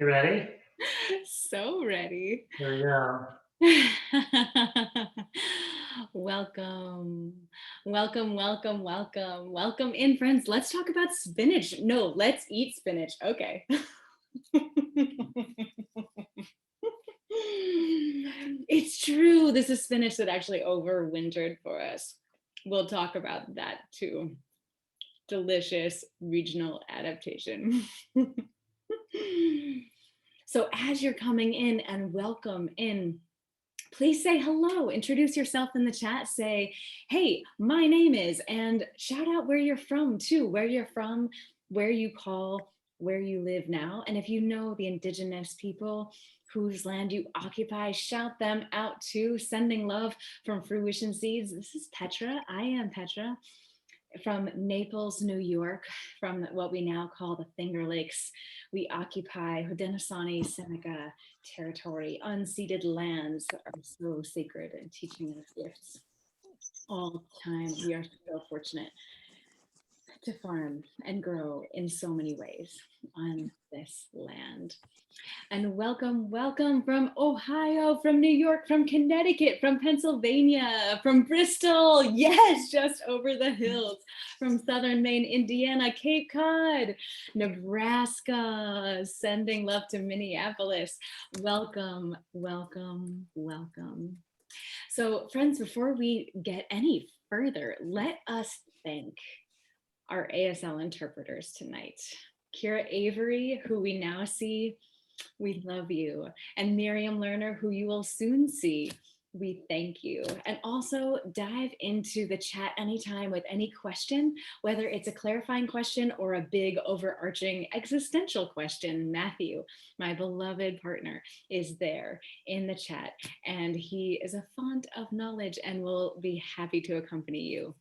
You ready? So ready. Here we go. Welcome, welcome in, friends. Let's talk about spinach. No, let's eat spinach. Okay. It's true. This is spinach that actually overwintered for us. We'll talk about that too. Delicious regional adaptation. So, as you're coming in and welcome in, please say hello. Introduce yourself in the chat. Say, hey, my name is, and shout out where you're from too, where you're from, where you call, where you live now. And if you know the indigenous people whose land you occupy, shout them out too. Sending love from Fruition Seeds. This is Petra. I am Petra from Naples, New York, from what we now call the Finger Lakes. We occupy Haudenosaunee, Seneca territory. Unceded lands are so sacred and teaching us gifts all the time. We are so fortunate to farm and grow in so many ways on this land. And welcome from Ohio, from New York, from Connecticut, from Pennsylvania, from Bristol, yes, just over the hills, from southern Maine, Indiana, Cape Cod, Nebraska, sending love to Minneapolis. Welcome. So, friends, before we get any further, let us thank our ASL interpreters tonight. Kira Avery, who we now see, we love you. And Miriam Lerner, who you will soon see, we thank you. And also dive into the chat anytime with any question, whether it's a clarifying question or a big overarching existential question. Matthew, my beloved partner, is there in the chat, and he is a font of knowledge and will be happy to accompany you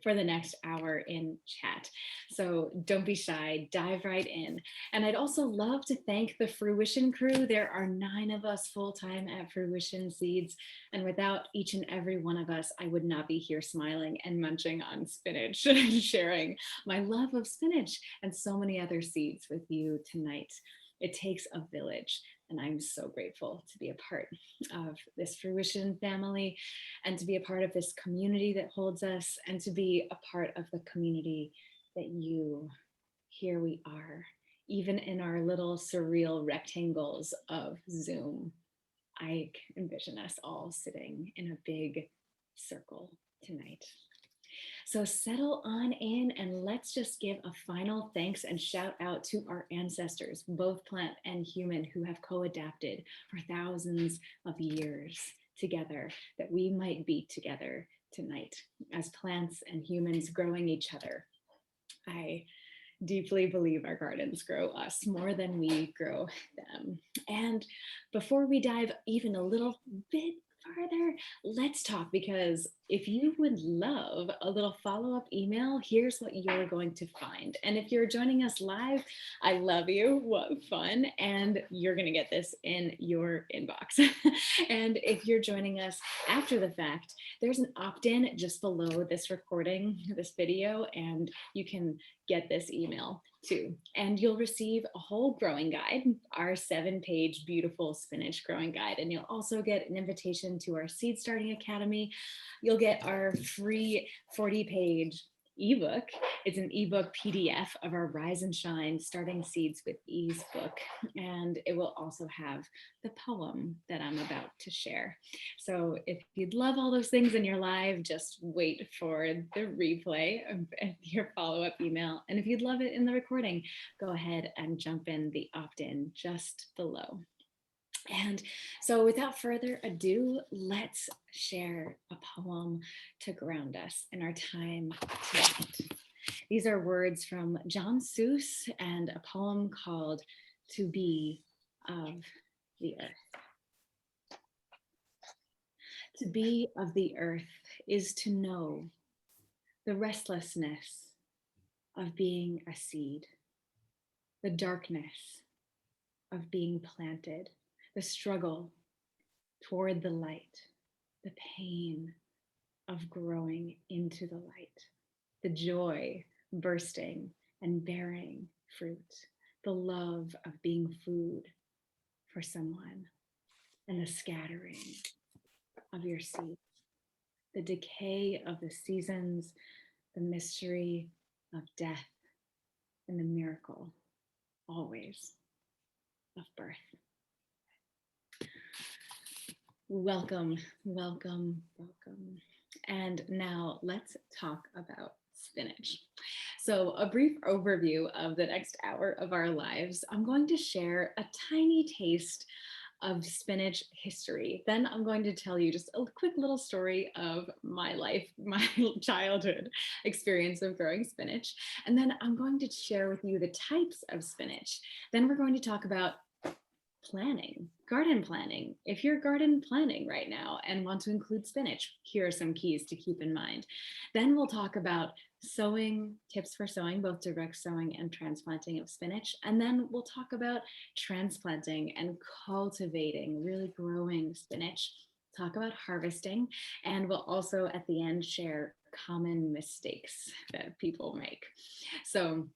for the next hour in chat. So don't be shy, dive right in. And I'd also love to thank the Fruition crew. There are 9 of us full-time at Fruition Seeds. And without each and every one of us, I would not be here smiling and munching on spinach and sharing my love of spinach and so many other seeds with you tonight. It takes a village. And I'm so grateful to be a part of this Fruition family and to be a part of this community that holds us and to be a part of the community that you, here we are, even in our little surreal rectangles of Zoom. I envision us all sitting in a big circle tonight. So settle on in and let's just give a final thanks and shout out to our ancestors, both plant and human, who have co-adapted for thousands of years together, that we might be together tonight as plants and humans growing each other. I deeply believe our gardens grow us more than we grow them. And before we dive even a little bit farther, let's talk, because if you would love a little follow-up email, here's what you're going to find. And if you're joining us live, I love you. What fun. And you're going to get this in your inbox. And if you're joining us after the fact, there's an opt-in just below this recording, this video, and you can get this email too. And you'll receive a whole growing guide, our 7-page beautiful spinach growing guide. And you'll also get an invitation to our Seed Starting Academy. You'll get our free 40-page ebook. It's an ebook PDF of our Rise and Shine Starting Seeds with Ease book. And it will also have the poem that I'm about to share. So if you'd love all those things in your life, just wait for the replay of your follow-up email. And if you'd love it in the recording, go ahead and jump in the opt-in just below. And so without further ado, let's share a poem to ground us in our time tonight. These are words from John Seuss and a poem called To Be of the Earth. To be of the earth is to know the restlessness of being a seed, the darkness of being planted, the struggle toward the light, the pain of growing into the light, the joy bursting and bearing fruit, the love of being food for someone, and the scattering of your seeds, the decay of the seasons, the mystery of death, and the miracle, always, of birth. Welcome, welcome, welcome. And now let's talk about spinach. So, a brief overview of the next hour of our lives. I'm going to share a tiny taste of spinach history. Then I'm going to tell you just a quick little story of my life, my childhood experience of growing spinach. And then I'm going to share with you the types of spinach. Then we're going to talk about planning, garden planning. If you're garden planning right now and want to include spinach, here are some keys to keep in mind. Then we'll talk about sowing, tips for sowing, both direct sowing and transplanting of spinach. And then we'll talk about transplanting and cultivating, really growing spinach. Talk about harvesting, and we'll also at the end share common mistakes that people make. So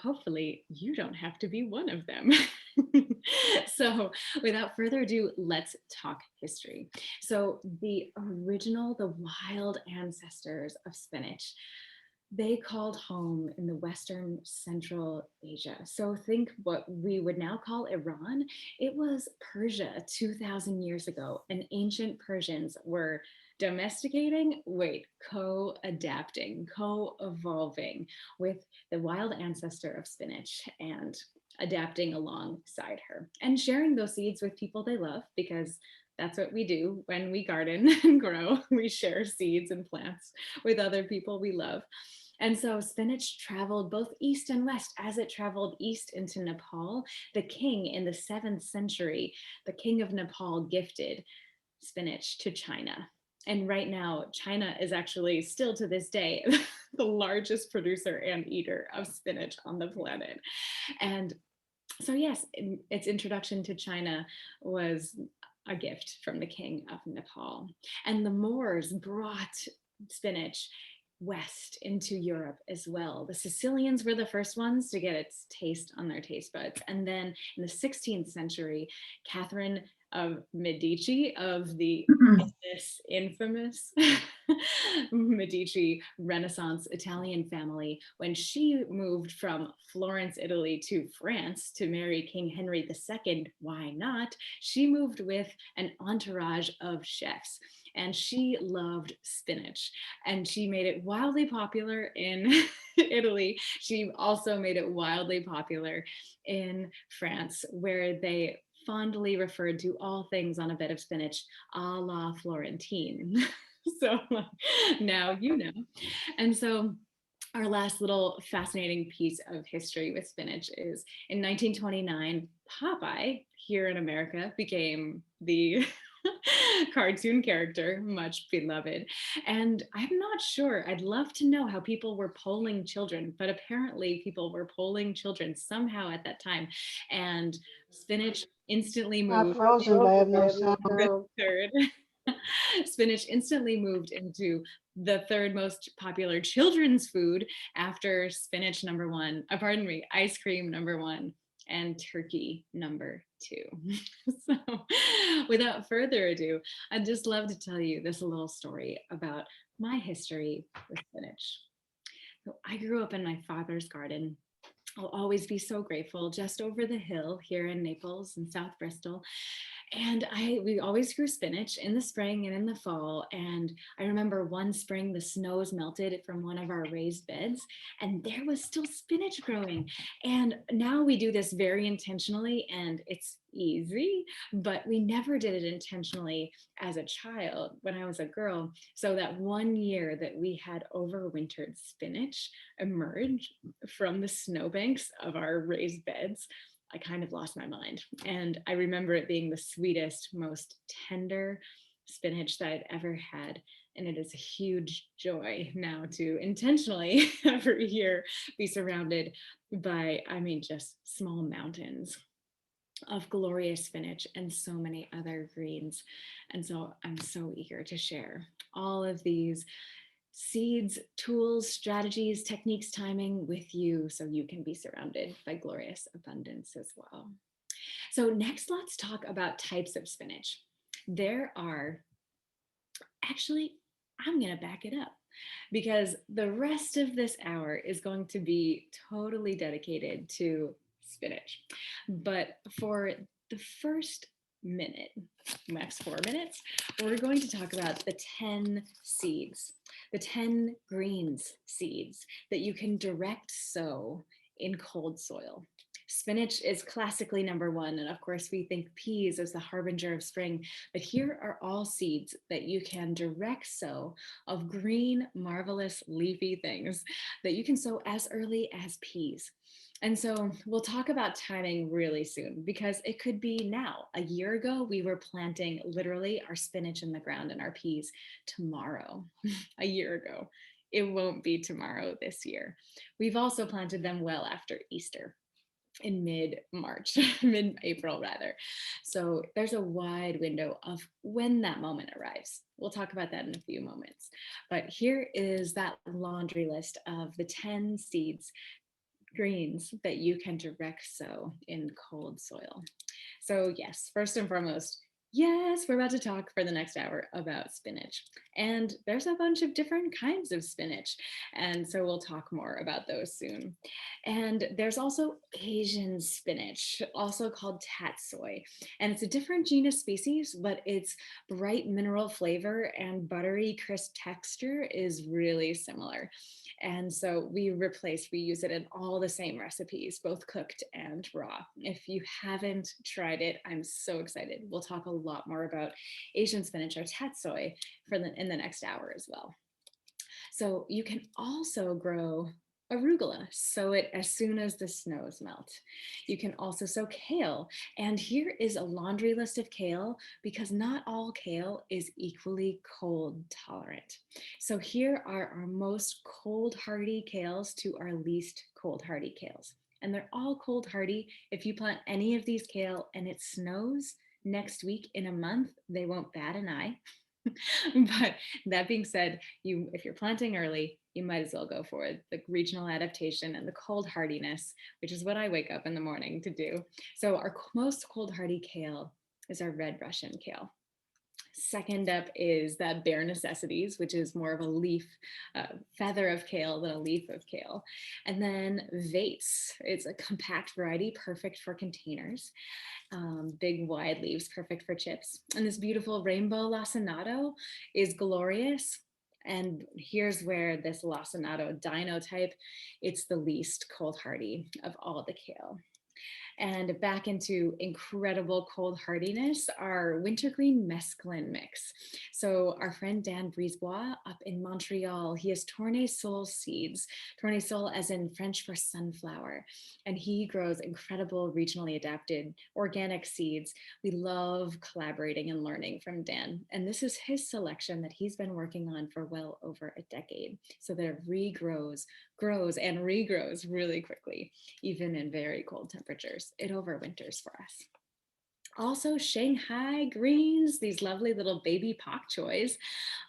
hopefully you don't have to be one of them. So without further ado, let's talk history. So the wild ancestors of spinach, they called home in the Western Central Asia. So think what we would now call Iran. It was Persia 2,000 years ago, and ancient Persians were co-adapting, co-evolving with the wild ancestor of spinach and adapting alongside her and sharing those seeds with people they love, because that's what we do when we garden and grow. We share seeds and plants with other people we love. And so spinach traveled both east and west. As it traveled east into Nepal, the king in the 7th century, the king of Nepal gifted spinach to China. And right now, China is actually still to this day the largest producer and eater of spinach on the planet. And so yes, its introduction to China was a gift from the king of Nepal. And the Moors brought spinach west into Europe as well. The Sicilians were the first ones to get its taste on their taste buds. And then in the 16th century, Catherine of Medici, of the infamous Medici Renaissance Italian family, when she moved from Florence, Italy to France to marry King Henry II, why not? She moved with an entourage of chefs, and she loved spinach, and she made it wildly popular in Italy. She also made it wildly popular in France, where they fondly referred to all things on a bed of spinach a la Florentine. So now you know. And so our last little fascinating piece of history with spinach is in 1929, Popeye here in America became the cartoon character, much beloved. And I'm not sure, I'd love to know how people were polling children, but apparently people were polling children somehow at that time. And spinach instantly moved. Frozen, but I have no sound. Third. Spinach instantly moved into the third most popular children's food after spinach number one, ice cream number one, and turkey number two. So without further ado, I'd just love to tell you this little story about my history with spinach. So I grew up in my father's garden. I'll always be so grateful, just over the hill here in Naples and South Bristol. And we always grew spinach in the spring and in the fall. And I remember one spring the snows melted from one of our raised beds, and there was still spinach growing. And now we do this very intentionally, and it's easy, but we never did it intentionally as a child when I was a girl. So that one year that we had overwintered spinach emerge from the snowbanks of our raised beds, I kind of lost my mind. And I remember it being the sweetest, most tender spinach that I'd ever had. And it is a huge joy now to intentionally every year be surrounded by, just small mountains of glorious spinach and so many other greens. And so I'm so eager to share all of these seeds, tools, strategies, techniques, timing with you so you can be surrounded by glorious abundance as well. So next, let's talk about types of spinach. There are, actually, I'm going to back it up because the rest of this hour is going to be totally dedicated to spinach. But for the first minute, max 4 minutes, we're going to talk about the 10 seeds, the 10 greens seeds that you can direct sow in cold soil. Spinach is classically number one, and of course we think peas as the harbinger of spring, but here are all seeds that you can direct sow of green, marvelous, leafy things that you can sow as early as peas. And so we'll talk about timing really soon because it could be now. A year ago, we were planting literally our spinach in the ground and our peas tomorrow, a year ago. It won't be tomorrow this year. We've also planted them well after Easter in mid-March, mid-April rather. So there's a wide window of when that moment arrives. We'll talk about that in a few moments. But here is that laundry list of the 10 seeds, greens that you can direct sow in cold soil. So yes, first and foremost, yes, we're about to talk for the next hour about spinach. And there's a bunch of different kinds of spinach. And so we'll talk more about those soon. And there's also Asian spinach, also called tatsoi. And it's a different genus species, but its bright mineral flavor and buttery crisp texture is really similar. And so we use it in all the same recipes, both cooked and raw. If you haven't tried it, I'm so excited. We'll talk a lot more about Asian spinach or tatsoi in the next hour as well. So you can also grow arugula, sow it as soon as the snows melt. You can also sow kale. And here is a laundry list of kale because not all kale is equally cold tolerant. So here are our most cold hardy kales to our least cold hardy kales. And they're all cold hardy. If you plant any of these kale and it snows next week in a month, they won't bat an eye. But that being said, if you're planting early, you might as well go for it. The regional adaptation and the cold hardiness, which is what I wake up in the morning to do. So our most cold hardy kale is our red Russian kale. Second up is that bare necessities, which is more of a leaf, feather of kale than a leaf of kale. And then vates, it's a compact variety, perfect for containers. Big wide leaves, perfect for chips. And this beautiful rainbow lacinato is glorious. And here's where this lacinato dino type, it's the least cold hardy of all the kale. And back into incredible cold hardiness, our wintergreen mesclun mix. So our friend Dan Brisebois up in Montreal, he has tournesol seeds, tournesol as in French for sunflower, and he grows incredible regionally adapted organic seeds. We love collaborating and learning from Dan, and this is his selection that he's been working on for well over a decade. So that it grows and regrows really quickly, even in very cold temperatures. It overwinters for us. Also, Shanghai Greens, these lovely little baby pak choys,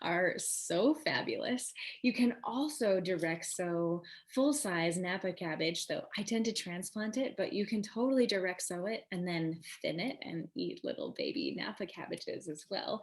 are so fabulous. You can also direct sow full-size Napa cabbage, though I tend to transplant it, but you can totally direct sow it and then thin it and eat little baby Napa cabbages as well.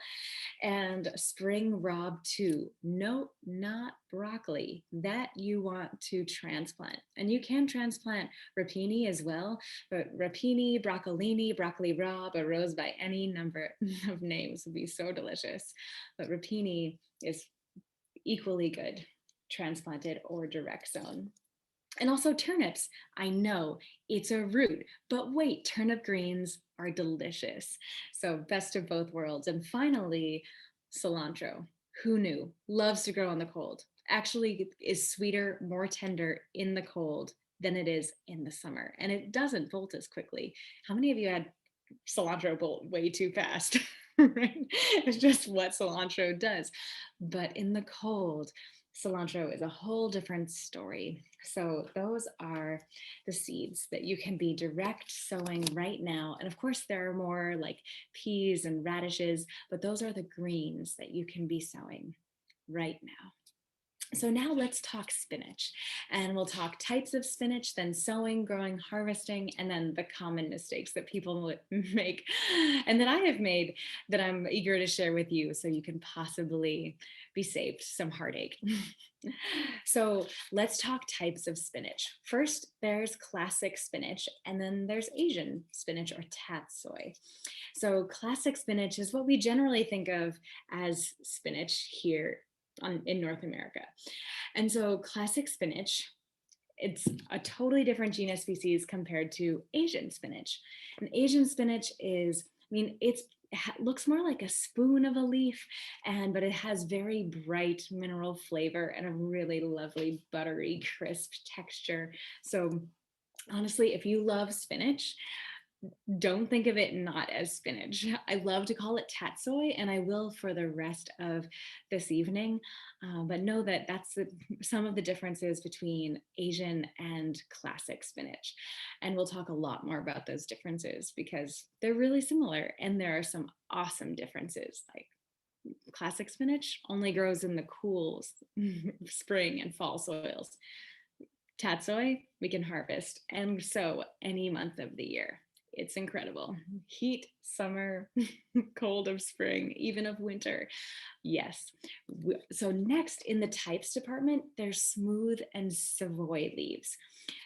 And spring rob too. No, not broccoli. That you want to transplant. And you can transplant rapini as well, but rapini, broccolini, broccoli rabe, a rose by any number of names would be so delicious. But rapini is equally good, transplanted or direct sown. And also turnips. I know it's a root, but wait, turnip greens are delicious. So best of both worlds. And finally, cilantro. Who knew? Loves to grow in the cold. Actually is sweeter, more tender in the cold than it is in the summer. And it doesn't bolt as quickly. How many of you had cilantro bolt way too fast? Right? It's just what cilantro does. But in the cold, cilantro is a whole different story. So those are the seeds that you can be direct sowing right now. And of course, there are more like peas and radishes, but those are the greens that you can be sowing right now. So now let's talk spinach, and we'll talk types of spinach, then sowing, growing, harvesting, and then the common mistakes that people make and that I have made that I'm eager to share with you so you can possibly be saved some heartache. So let's talk types of spinach. First, there's classic spinach, and then there's Asian spinach or tatsoi. So classic spinach is what we generally think of as spinach here in North America. And so classic spinach, it's a totally different genus species compared to Asian spinach. And Asian spinach is, I mean, it looks more like a spoon of a leaf, but it has very bright mineral flavor and a really lovely buttery crisp texture. So honestly, if you love spinach, don't think of it not as spinach. I love to call it tatsoi, and I will for the rest of this evening. But know that that's some of the differences between Asian and classic spinach. And we'll talk a lot more about those differences because they're really similar, and there are some awesome differences. Like classic spinach only grows in the cool spring and fall soils. Tatsoi, we can harvest and sow any month of the year. It's incredible. Heat, summer, cold of spring, even of winter. Yes. So next in the types department, there's smooth and Savoy leaves.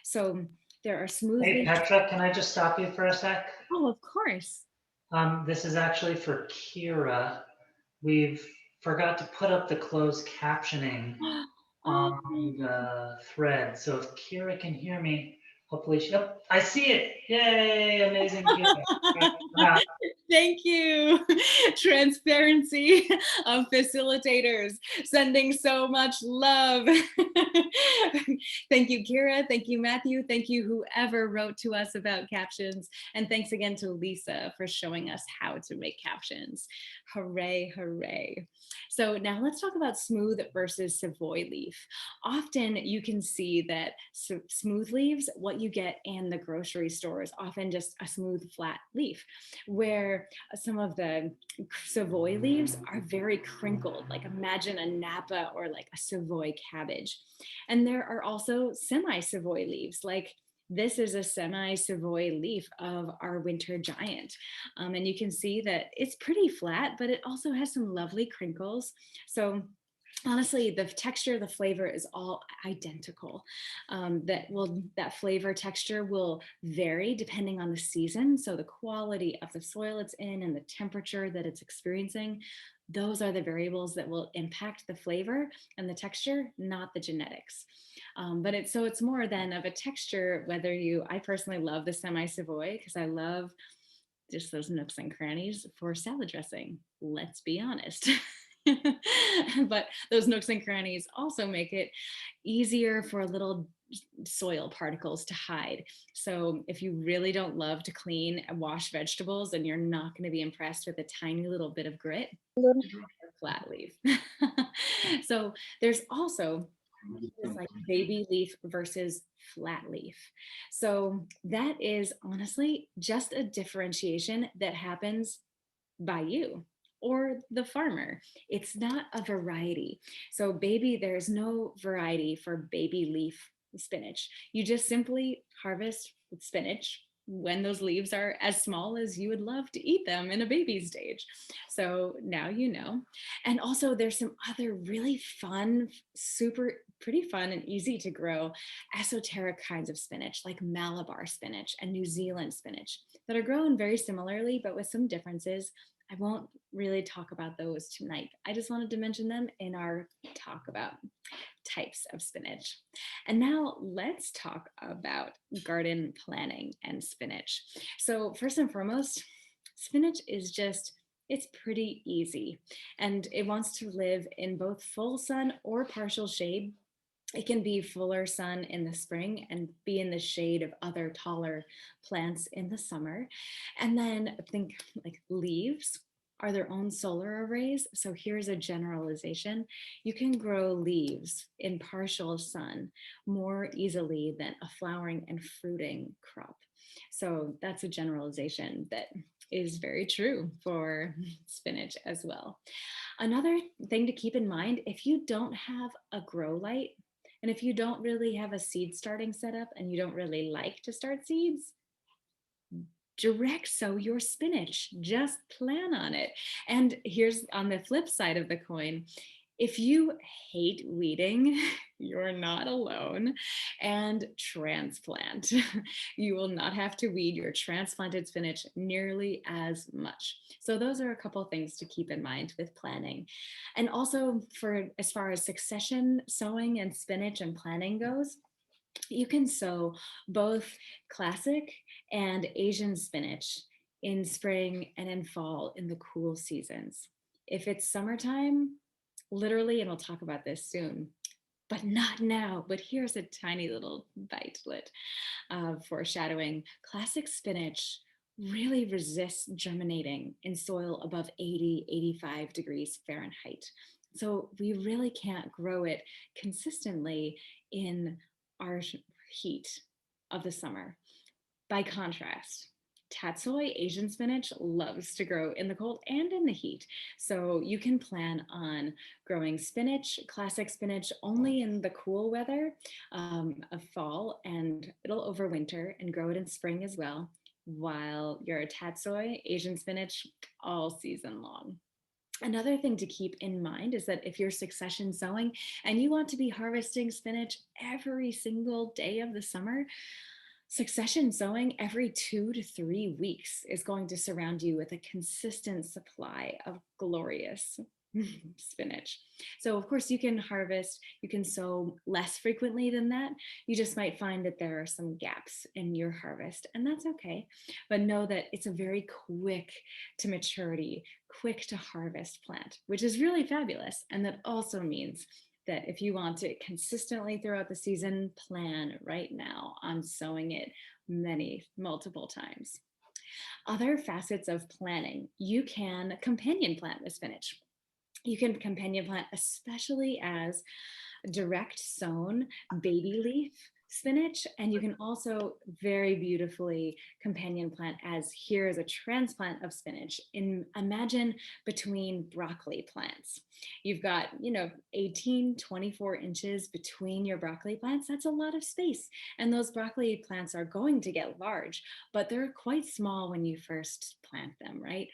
So there are smooth Hey, leaves. Petra, can I just stop you for a sec? Oh, of course. This is actually for Kira. We've forgot to put up the closed captioning Oh, on the thread. So if Kira can hear me, hopefully she, oh, I see it. Yay, amazing Kira. thank you. Transparency of facilitators, sending so much love. Thank you, Kira. Thank you, Matthew. Thank you, whoever wrote to us about captions. And thanks again to Lisa for showing us how to make captions. Hooray, hooray. So now let's talk about smooth versus Savoy leaf. Often you can see that smooth leaves, what you get in the grocery store is often just a smooth flat leaf, where some of the Savoy leaves are very crinkled, like imagine a Napa or like a Savoy cabbage. And there are also semi-Savoy leaves, like this is a semi-Savoy leaf of our winter giant. And you can see that it's pretty flat, but it also has some lovely crinkles. So honestly, the texture, the flavor is all identical. That flavor texture will vary depending on the season. So the quality of the soil it's in and the temperature that it's experiencing, those are the variables that will impact the flavor and the texture, not the genetics. But it's more than of a texture, whether I personally love the semi-Savoy because I love just those nooks and crannies for salad dressing. Let's be honest. But those nooks and crannies also make it easier for little soil particles to hide. So if you really don't love to clean and wash vegetables and you're not going to be impressed with a tiny little bit of grit, flat leaf. So there's also is like baby leaf versus flat leaf. So that is honestly just a differentiation that happens by you or the farmer. It's not a variety. So there's no variety for baby leaf spinach. You just simply harvest spinach when those leaves are as small as you would love to eat them in a baby stage. So now you know. And also there's some other really fun, pretty fun and easy to grow esoteric kinds of spinach like Malabar spinach and New Zealand spinach that are grown very similarly, but with some differences. I won't really talk about those tonight. I just wanted to mention them in our talk about types of spinach. And now let's talk about garden planning and spinach. So first and foremost, spinach is it's pretty easy, and it wants to live in both full sun or partial shade. It can be fuller sun in the spring and be in the shade of other taller plants in the summer. And then think like leaves. are their own solar arrays. So here's a generalization. You can grow leaves in partial sun more easily than a flowering and fruiting crop. So that's a generalization that is very true for spinach as well. Another thing to keep in mind, if you don't have a grow light, and if you don't really have a seed starting setup and you don't really like to start seeds, direct sow your spinach. Just plan on it. And here's on the flip side of the coin. If you hate weeding, you're not alone. And transplant. You will not have to weed your transplanted spinach nearly as much. So those are a couple of things to keep in mind with planning. And also for as far as succession sowing and spinach and planting goes, you can sow both classic and Asian spinach in spring and in fall in the cool seasons. If it's summertime, literally, and we'll talk about this soon, but not now. But here's a tiny little bitelet foreshadowing. Classic spinach really resists germinating in soil above 80, 85 degrees Fahrenheit. So we really can't grow it consistently in our heat of the summer. By contrast, tatsoi Asian spinach loves to grow in the cold and in the heat. So you can plan on growing spinach, classic spinach, only in the cool weather of fall, and it'll overwinter, and grow it in spring as well, while your tatsoi Asian spinach all season long. Another thing to keep in mind is that if you're succession sowing and you want to be harvesting spinach every single day of the summer, succession sowing every 2 to 3 weeks is going to surround you with a consistent supply of glorious spinach. So of course you can harvest, you can sow less frequently than that. You just might find that there are some gaps in your harvest, and that's okay. But know that it's a very quick to maturity, quick to harvest plant, which is really fabulous. And that also means that if you want to consistently throughout the season, plan right now on sowing it multiple times. Other facets of planning, you can companion plant with spinach. You can companion plant, especially as direct sown baby leaf spinach, and you can also very beautifully companion plant as here is a transplant of spinach. Imagine between broccoli plants. You've got, 18, 24 inches between your broccoli plants. That's a lot of space. And those broccoli plants are going to get large, but they're quite small when you first plant them, right?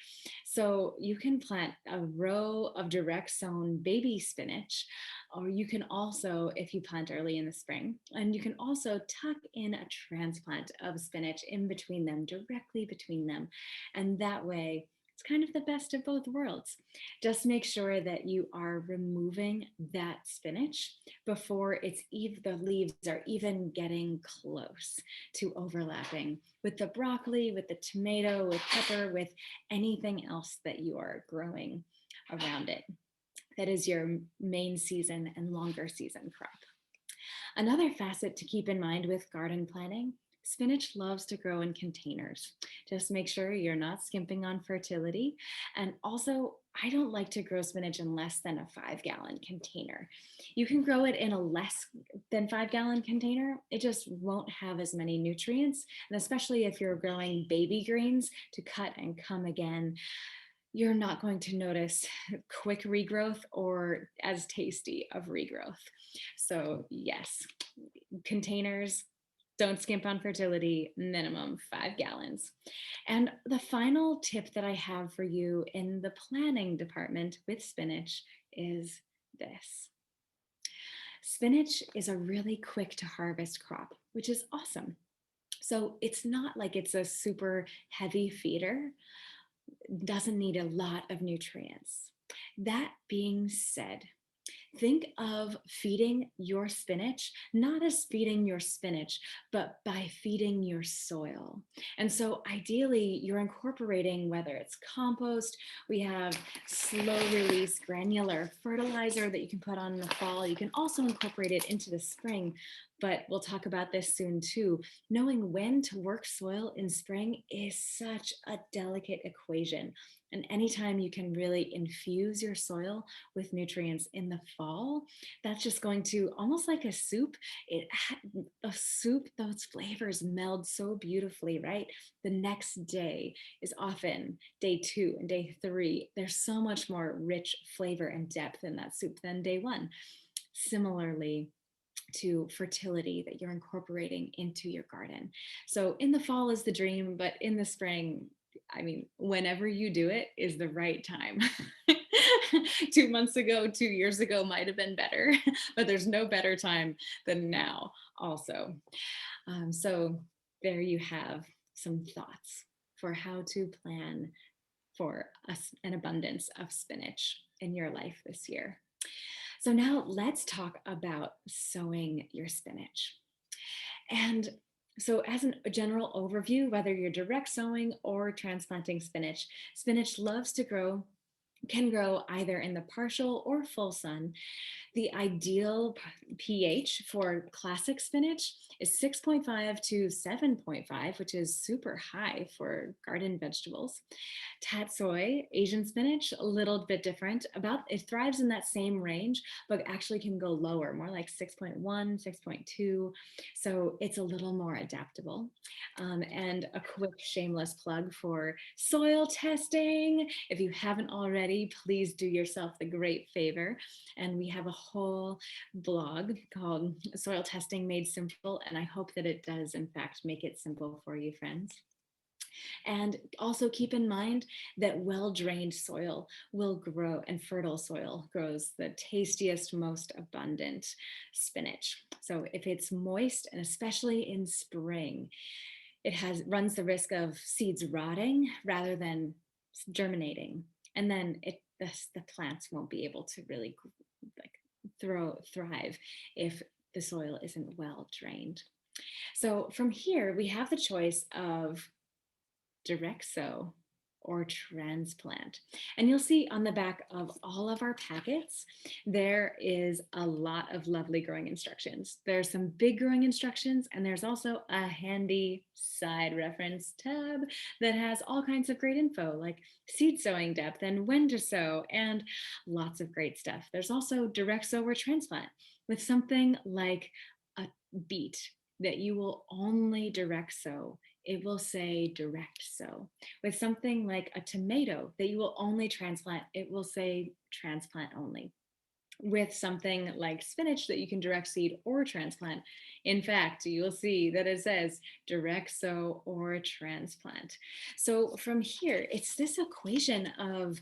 So you can plant a row of direct sown baby spinach, or you can also, if you plant early in the spring, and you can also tuck in a transplant of spinach in between them, directly between them. And that way, it's kind of the best of both worlds. Just make sure that you are removing that spinach before the leaves are even getting close to overlapping with the broccoli, with the tomato, with pepper, with anything else that you are growing around it. That is your main season and longer season crop. Another facet to keep in mind with garden planning, spinach loves to grow in containers. Just make sure you're not skimping on fertility. And also, I don't like to grow spinach in less than a 5-gallon container. You can grow it in a less than 5-gallon container. It just won't have as many nutrients. And especially if you're growing baby greens to cut and come again, you're not going to notice quick regrowth or as tasty of regrowth. So yes, containers, don't skimp on fertility, minimum 5 gallons. And the final tip that I have for you in the planning department with spinach is this. Spinach is a really quick to harvest crop, which is awesome. So it's not like it's a super heavy feeder, doesn't need a lot of nutrients. That being said, think of feeding your spinach, not as feeding your spinach, but by feeding your soil. And so ideally you're incorporating, whether it's compost, we have slow release granular fertilizer that you can put on in the fall. You can also incorporate it into the spring, but we'll talk about this soon too. Knowing when to work soil in spring is such a delicate equation. And anytime you can really infuse your soil with nutrients in the fall, that's just going to, almost like a soup, a soup, those flavors meld so beautifully, right? The next day is often day 2 and day 3. There's so much more rich flavor and depth in that soup than day 1. Similarly, to fertility that you're incorporating into your garden. So in the fall is the dream, but in the spring, I mean, whenever you do it is the right time. 2 months ago, 2 years ago might have been better, but there's no better time than now also. So there you have some thoughts for how to plan for an abundance of spinach in your life this year. So now let's talk about sowing your spinach. And so as a general overview, whether you're direct sowing or transplanting spinach, spinach loves to grow, can grow either in the partial or full sun. The ideal pH for classic spinach is 6.5 to 7.5, which is super high for garden vegetables. Tatsoi, Asian spinach, a little bit different. It thrives in that same range, but actually can go lower, more like 6.1, 6.2. So it's a little more adaptable. And a quick shameless plug for soil testing. If you haven't already, please do yourself the great favor. And we have a whole blog called Soil Testing Made Simple. And I hope that it does, in fact, make it simple for you, friends. And also keep in mind that well-drained soil will grow, and fertile soil grows the tastiest, most abundant spinach. So if it's moist, and especially in spring, it runs the risk of seeds rotting rather than germinating. And then the plants won't be able to really thrive if the soil isn't well drained. So from here, we have the choice of direct sow or transplant. And you'll see on the back of all of our packets, there is a lot of lovely growing instructions. There's some big growing instructions, and there's also a handy side reference tab that has all kinds of great info, like seed sowing depth and when to sow, and lots of great stuff. There's also direct sow or transplant with something like a beet that you will only direct sow. It will say direct sow. With something like a tomato that you will only transplant, it will say transplant only. With something like spinach that you can direct seed or transplant, in fact, you'll see that it says direct sow or transplant. So from here, it's this equation of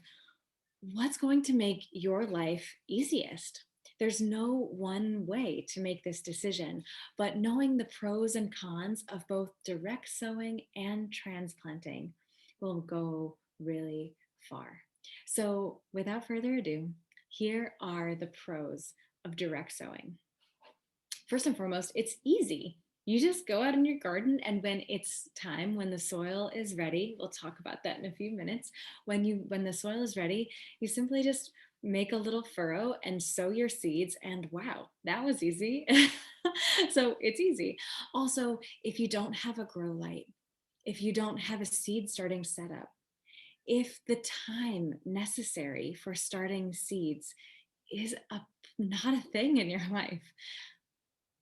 what's going to make your life easiest. There's no one way to make this decision, but knowing the pros and cons of both direct sowing and transplanting will go really far. So without further ado, here are the pros of direct sowing. First and foremost, it's easy. You just go out in your garden, and when it's time, when the soil is ready, we'll talk about that in a few minutes. When the soil is ready, you simply just make a little furrow and sow your seeds, and wow, that was easy. So it's easy. Also, if you don't have a grow light, if you don't have a seed starting setup, if the time necessary for starting seeds is not a thing in your life,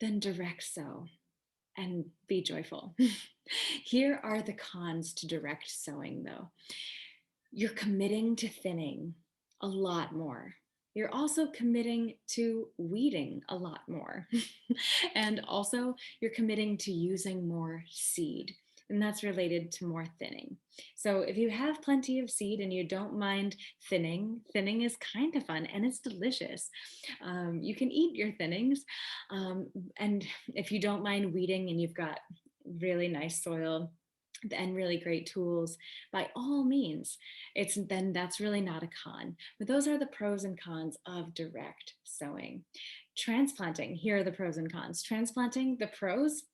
then direct sow and be joyful. Here are the cons to direct sowing, though. You're committing to thinning a lot more. You're also committing to weeding a lot more. And also, you're committing to using more seed. And that's related to more thinning. So if you have plenty of seed and you don't mind thinning is kind of fun and it's delicious. You can eat your thinnings. And if you don't mind weeding and you've got really nice soil and really great tools, by all means, then that's really not a con. But those are the pros and cons of direct sowing. Transplanting, here are the pros and cons. Transplanting, the pros,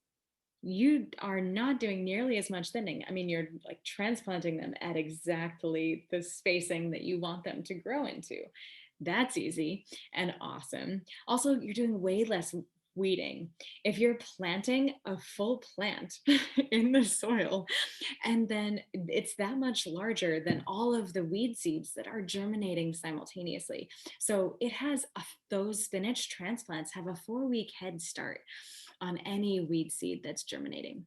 you are not doing nearly as much thinning. I mean, you're like transplanting them at exactly the spacing that you want them to grow into. That's easy and awesome. Also, you're doing way less weeding. If you're planting a full plant in the soil, and then it's that much larger than all of the weed seeds that are germinating simultaneously. So it has those spinach transplants have a 4-week head start on any weed seed that's germinating.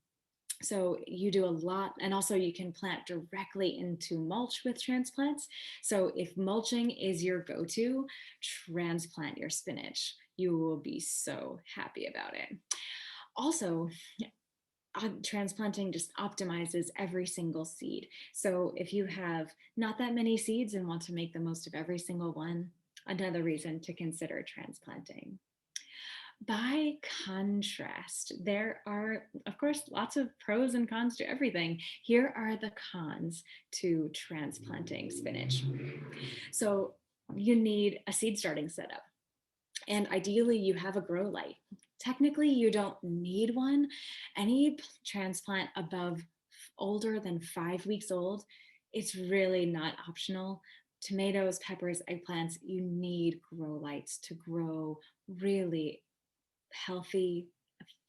So you do a lot, and also you can plant directly into mulch with transplants. So if mulching is your go-to, transplant your spinach. You will be so happy about it. Also, transplanting just optimizes every single seed. So if you have not that many seeds and want to make the most of every single one, another reason to consider transplanting. By contrast, there are, of course, lots of pros and cons to everything. Here are the cons to transplanting spinach. So you need a seed starting setup, and ideally you have a grow light. Technically, you don't need one. Any transplant above older than 5 weeks old, it's really not optional. Tomatoes, peppers, eggplants, you need grow lights to grow really healthy,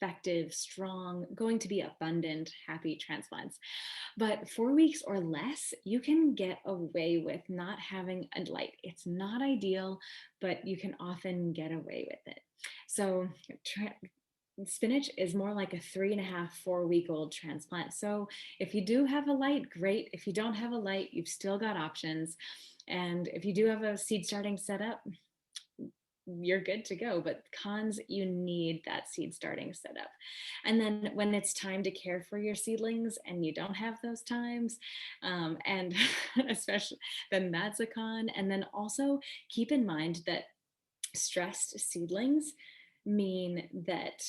effective, strong, going to be abundant, happy transplants. But 4 weeks or less, you can get away with not having a light. It's not ideal, but you can often get away with it. So spinach is more like a 3.5, 4 week old transplant. So if you do have a light, great. If you don't have a light, you've still got options. And if you do have a seed starting setup, you're good to go. But cons, you need that seed starting setup. And then when it's time to care for your seedlings and you don't have those times, and especially then that's a con. And then also keep in mind that stressed seedlings mean that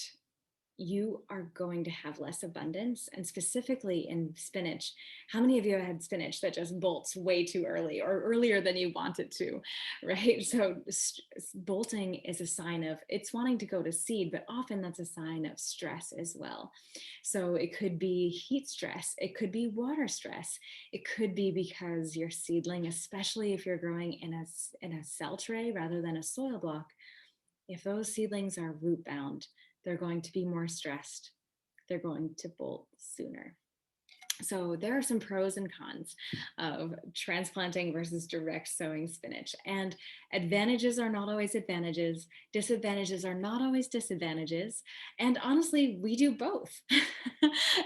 you are going to have less abundance. And specifically in spinach, how many of you have had spinach that just bolts way too early or earlier than you want it to, right? So bolting is a sign of it's wanting to go to seed, but often that's a sign of stress as well. So it could be heat stress, it could be water stress, it could be because your seedling, especially if you're growing in a cell tray rather than a soil block, if those seedlings are root bound, they're going to be more stressed. They're going to bolt sooner. So there are some pros and cons of transplanting versus direct sowing spinach. And advantages are not always advantages. Disadvantages are not always disadvantages. And honestly, we do both.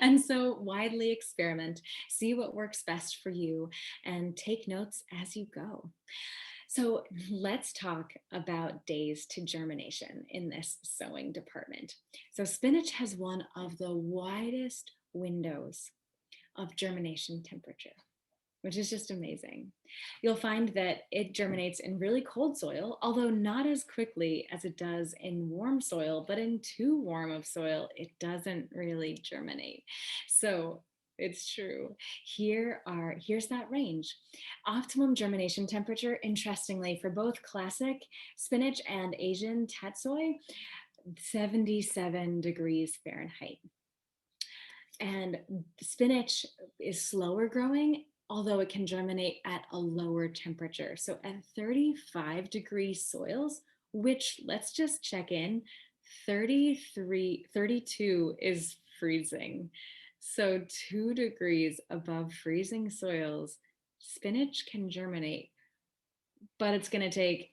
And so widely experiment, see what works best for you, and take notes as you go. So let's talk about days to germination in this sowing department. So spinach has one of the widest windows of germination temperature, which is just amazing. You'll find that it germinates in really cold soil, although not as quickly as it does in warm soil, but in too warm of soil, it doesn't really germinate. So it's true. Here's that range. Optimum germination temperature, interestingly, for both classic spinach and Asian tatsoi, 77 degrees Fahrenheit. And spinach is slower growing, although it can germinate at a lower temperature. So at 35 degree soils, which let's just check in, 32 is freezing. So 2 degrees above freezing soils, spinach can germinate, but it's going to take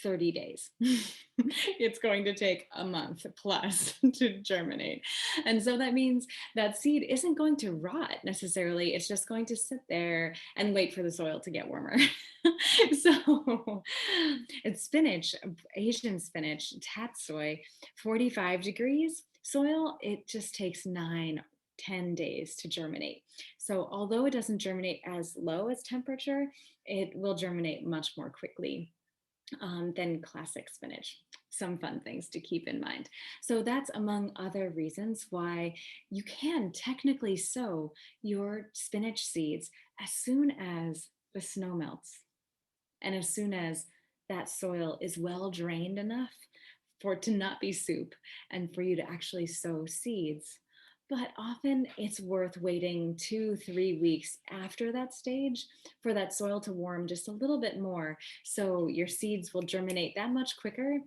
30 days. It's going to take a month plus to germinate. And so that means that seed isn't going to rot necessarily. It's just going to sit there and wait for the soil to get warmer. So it's spinach, Asian spinach, tatsoi, 45 degrees soil, it just takes 9-10 days to germinate. So although it doesn't germinate as low as temperature, it will germinate much more quickly than classic spinach. Some fun things to keep in mind. So that's among other reasons why you can technically sow your spinach seeds as soon as the snow melts and as soon as that soil is well drained enough for it to not be soup and for you to actually sow seeds. but often it's worth waiting 2, 3 weeks after that stage for that soil to warm just a little bit more. So your seeds will germinate that much quicker,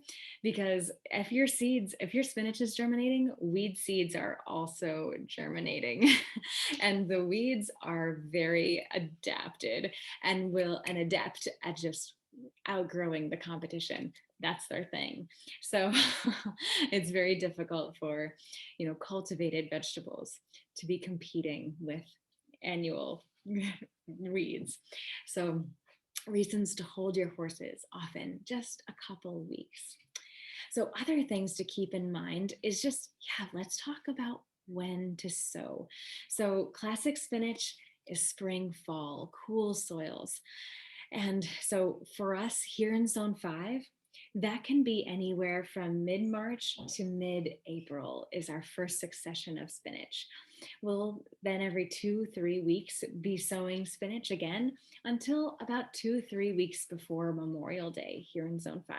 because if your spinach is germinating, weed seeds are also germinating. And the weeds are very adapted and adept at just outgrowing the competition. That's their thing. So it's very difficult for, cultivated vegetables to be competing with annual weeds. So reasons to hold your horses, often just a couple weeks. So other things to keep in mind is just, let's talk about when to sow. So classic spinach is spring, fall, cool soils. And so for us here in Zone 5, that can be anywhere from mid-March to mid-April is our first succession of spinach. We'll then every 2, 3 weeks be sowing spinach again until about 2, 3 weeks before Memorial Day here in Zone 5,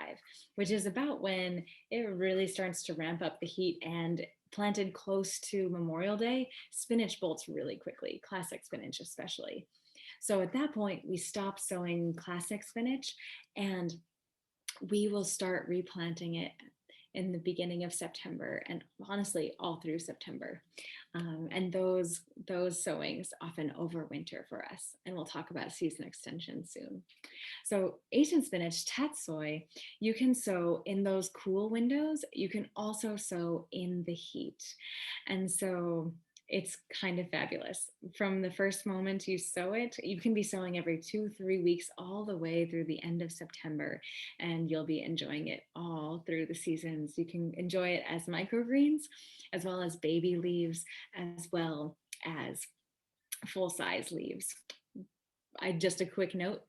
which is about when it really starts to ramp up the heat. And planted close to Memorial Day, spinach bolts really quickly, classic spinach especially. So at that point, we stop sowing classic spinach and we will start replanting it in the beginning of September, and honestly all through September. And those sowings often overwinter for us. And we'll talk about season extension soon. So Asian spinach, tatsoi, you can sow in those cool windows. You can also sow in the heat. And so it's kind of fabulous. From the first moment you sow it, you can be sowing every 2, 3 weeks all the way through the end of September, and you'll be enjoying it all through the seasons. You can enjoy it as microgreens, as well as baby leaves, as well as full-size leaves. Just a quick note,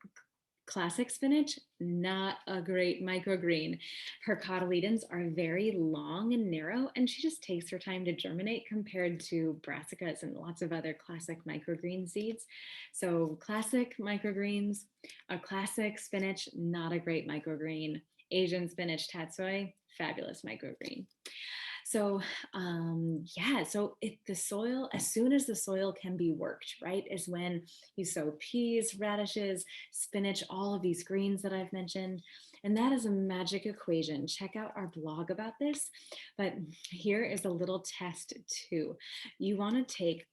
classic spinach, not a great microgreen. Her cotyledons are very long and narrow, and she just takes her time to germinate compared to brassicas and lots of other classic microgreen seeds. So classic microgreens, a classic spinach, not a great microgreen. Asian spinach tatsoi, fabulous microgreen. So so the soil, as soon as the soil can be worked, right, is when you sow peas, radishes, spinach, all of these greens that I've mentioned. And that is a magic equation. Check out our blog about this. But here is a little test too. You want to take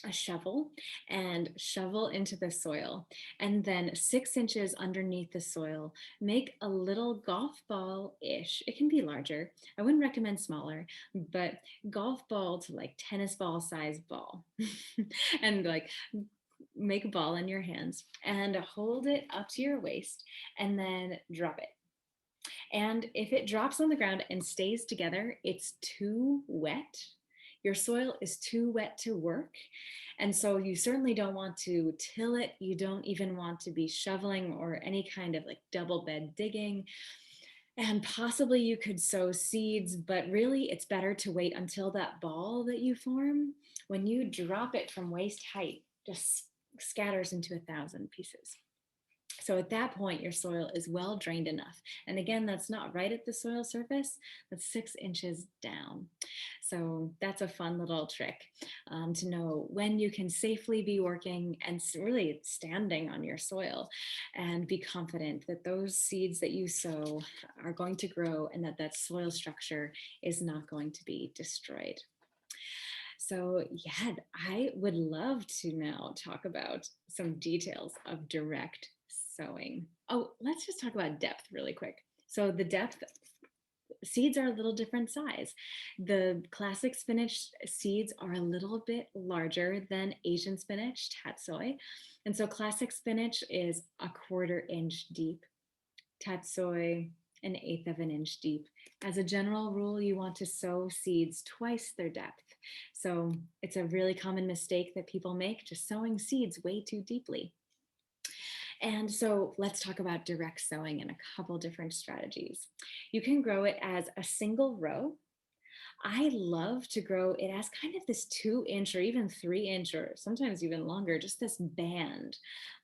a shovel and shovel into the soil, and then 6 inches underneath the soil, make a little golf ball-ish. It can be larger. I wouldn't recommend smaller, but golf ball to like tennis ball size ball. And like make a ball in your hands and hold it up to your waist and then drop it. And if it drops on the ground and stays together, it's too wet. Your soil is too wet to work. And so you certainly don't want to till it. You don't even want to be shoveling or any kind of like double bed digging. And possibly you could sow seeds, but really it's better to wait until that ball that you form, when you drop it from waist height, just scatters into 1,000 pieces. So at that point, your soil is well drained enough. And again, that's not right at the soil surface, that's 6 inches down. So that's a fun little trick to know when you can safely be working and really standing on your soil, and be confident that those seeds that you sow are going to grow and that soil structure is not going to be destroyed. So I would love to now talk about some details of direct sowing. Oh, let's just talk about depth really quick. So the depth, seeds are a little different size. The classic spinach seeds are a little bit larger than Asian spinach, tatsoi. And so classic spinach is 1/4 inch deep, tatsoi 1/8 of an inch deep. As a general rule, you want to sow seeds twice their depth. So it's a really common mistake that people make, just sowing seeds way too deeply. And so let's talk about direct sowing and a couple different strategies. You can grow it as a single row. I love to grow it as kind of this 2 inch or even 3 inch or sometimes even longer, just this band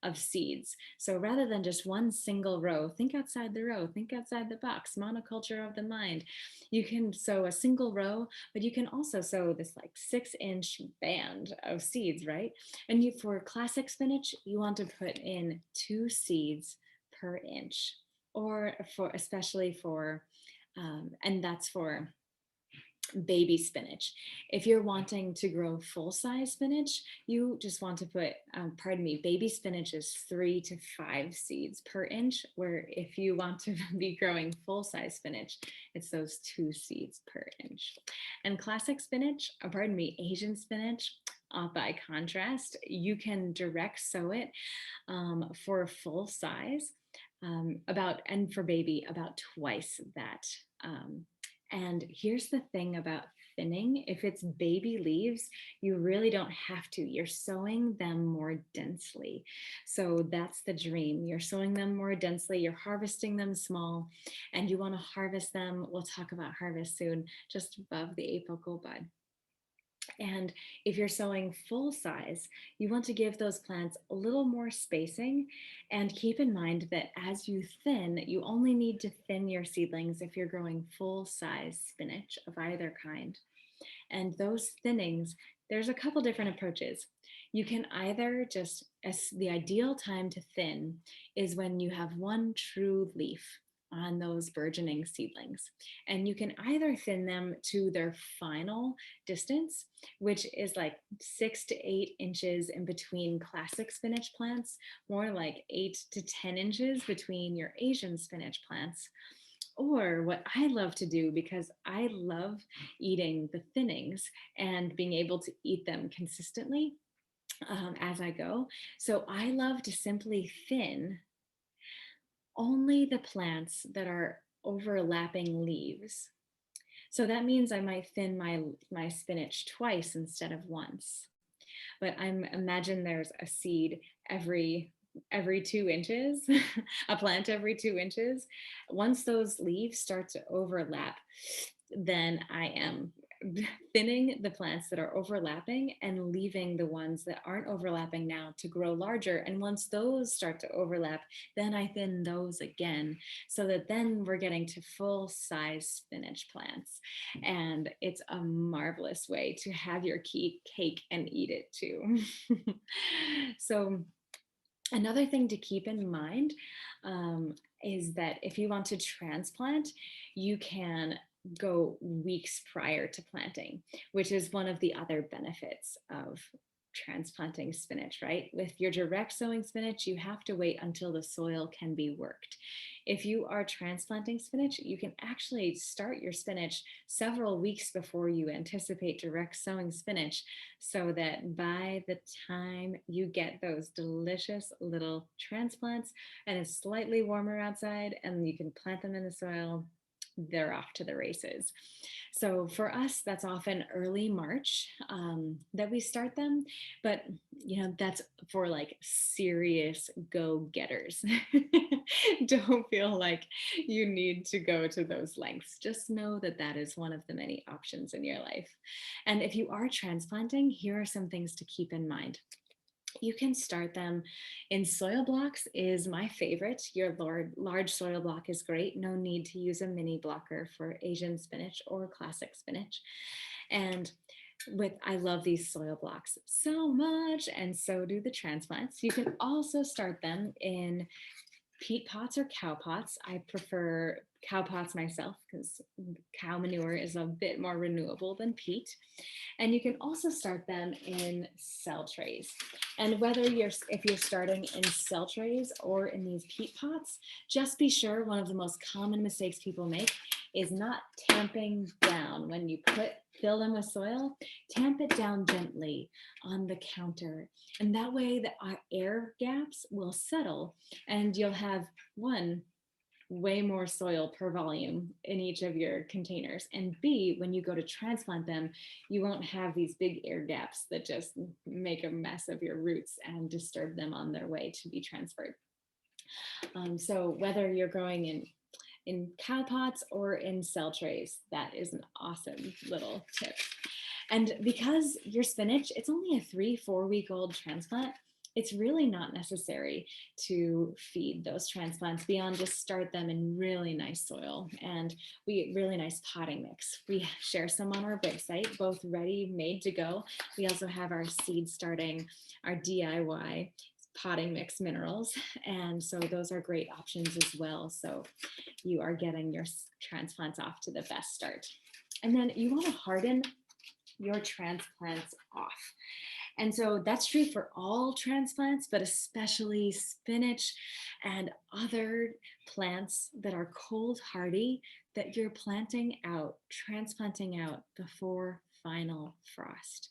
of seeds. So rather than just one single row, think outside the row, think outside the box, monoculture of the mind. You can sow a single row, but you can also sow this like 6 inch band of seeds, right? And for classic spinach, you want to put in 2 seeds per inch, or especially for, and that's for baby spinach. If you're wanting to grow full-size spinach, you just want to put, pardon me, baby spinach is 3 to 5 seeds per inch, where if you want to be growing full-size spinach, it's those 2 seeds per inch. And classic spinach, pardon me, Asian spinach, by contrast, you can direct sow it for full size, and for baby, about twice that. And here's the thing about thinning. If it's baby leaves, you really don't have to. You're sowing them more densely. So that's the dream. You're sowing them more densely, you're harvesting them small, and you want to harvest them, we'll talk about harvest soon, just above the apical bud. And if you're sowing full size, you want to give those plants a little more spacing, and keep in mind that as you thin, you only need to thin your seedlings if you're growing full size spinach of either kind. And those thinnings, there's a couple different approaches. You can either just, as the ideal time to thin is when you have one true leaf on those burgeoning seedlings. And you can either thin them to their final distance, which is like 6 to 8 inches in between classic spinach plants, more like 8 to 10 inches between your Asian spinach plants. Or what I love to do, because I love eating the thinnings and being able to eat them consistently as I go. So I love to simply thin only the plants that are overlapping leaves. So that means I might thin my spinach twice instead of once. But imagine there's a seed every 2 inches, a plant every 2 inches. Once those leaves start to overlap, then I am thinning the plants that are overlapping and leaving the ones that aren't overlapping now to grow larger. And once those start to overlap, then I thin those again, so that then we're getting to full size spinach plants. And it's a marvelous way to have your cake and eat it too. So another thing to keep in mind is that if you want to transplant, you can go weeks prior to planting, which is one of the other benefits of transplanting spinach, right? With your direct sowing spinach, you have to wait until the soil can be worked. If you are transplanting spinach, you can actually start your spinach several weeks before you anticipate direct sowing spinach, so that by the time you get those delicious little transplants and it's slightly warmer outside and you can plant them in the soil, they're off to the races. So for us, that's often early March that we start them, but that's for like serious go-getters. Don't feel like you need to go to those lengths. Just know that that is one of the many options in your life. And if you are transplanting, here are some things to keep in mind. You can start them in soil blocks, is my favorite. Your large soil block is great. No need to use a mini blocker for Asian spinach or classic spinach. And I love these soil blocks so much, and so do the transplants. You can also start them in peat pots or cow pots. I prefer cow pots myself because cow manure is a bit more renewable than peat. And you can also start them in cell trays. And if you're starting in cell trays or in these peat pots, just be sure, one of the most common mistakes people make is not tamping down. When you fill them with soil, tamp it down gently on the counter. And that way the air gaps will settle and you'll have way more soil per volume in each of your containers. And B, when you go to transplant them, you won't have these big air gaps that just make a mess of your roots and disturb them on their way to be transferred. So whether you're growing in cow pots or in cell trays. That is an awesome little tip. And because your spinach, it's only a 3-4 week old transplant, it's really not necessary to feed those transplants beyond just start them in really nice soil and really nice potting mix. We share some on our website, both ready, made to go. We also have our seed starting, our DIY potting mix minerals. And so those are great options as well. So you are getting your transplants off to the best start. And then you want to harden your transplants off. And so that's true for all transplants, but especially spinach and other plants that are cold hardy that you're transplanting out before final frost.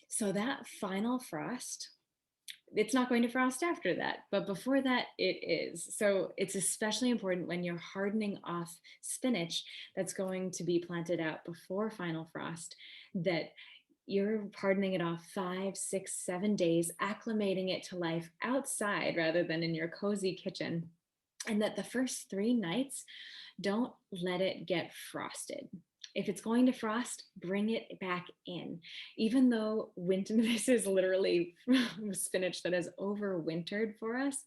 So that final frost, it's not going to frost after that, but before that it is. So it's especially important when you're hardening off spinach that's going to be planted out before final frost that you're hardening it off 5, 6, 7 days, acclimating it to life outside rather than in your cozy kitchen. And that the first 3 nights, don't let it get frosted. If it's going to frost, bring it back in. Even though this is literally spinach that has overwintered for us,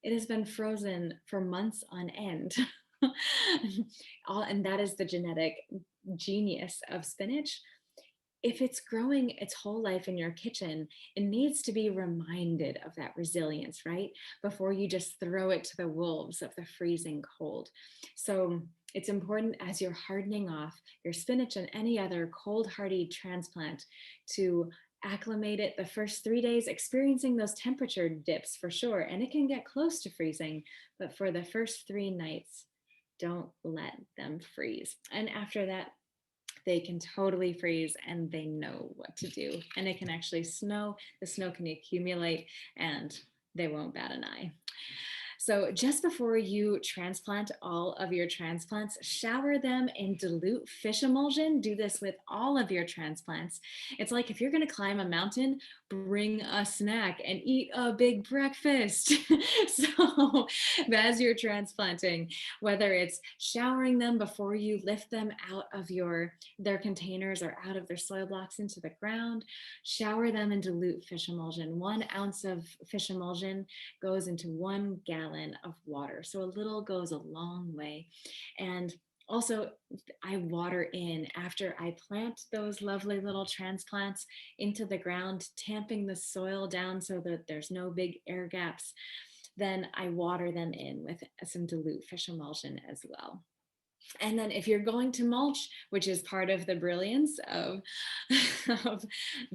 it has been frozen for months on end. And that is the genetic genius of spinach. If it's growing its whole life in your kitchen, it needs to be reminded of that resilience, right? Before you just throw it to the wolves of the freezing cold. So it's important as you're hardening off your spinach and any other cold hardy transplant to acclimate it the first 3 days, experiencing those temperature dips for sure. And it can get close to freezing, but for the first 3 nights, don't let them freeze. And after that, they can totally freeze and they know what to do. And it can actually snow, the snow can accumulate and they won't bat an eye. So just before you transplant all of your transplants, shower them in dilute fish emulsion. Do this with all of your transplants. It's like if you're going to climb a mountain, bring a snack and eat a big breakfast. So as you're transplanting, whether it's showering them before you lift them out of their containers or out of their soil blocks into the ground, shower them in dilute fish emulsion. 1 ounce of fish emulsion goes into 1 gallon of water. So a little goes a long way. And also, I water in after I plant those lovely little transplants into the ground, tamping the soil down so that there's no big air gaps. Then I water them in with some dilute fish emulsion as well. And then if you're going to mulch, which is part of the brilliance of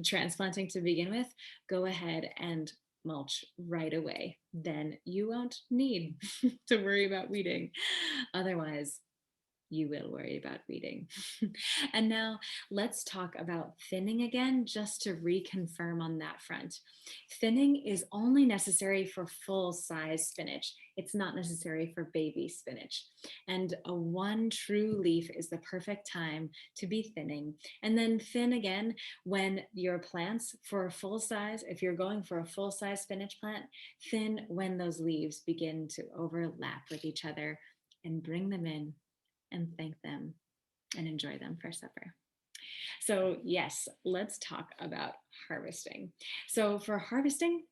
transplanting to begin with, go ahead and mulch right away. Then you won't need to worry about weeding. Otherwise, you will worry about weeding. And now let's talk about thinning again, just to reconfirm on that front. Thinning is only necessary for full-size spinach. It's not necessary for baby spinach. And a 1 true leaf is the perfect time to be thinning. And then thin again when your plants for a full size, if you're going for a full-size spinach plant, thin when those leaves begin to overlap with each other, and bring them in and thank them and enjoy them for supper. So yes, let's talk about harvesting. So for harvesting,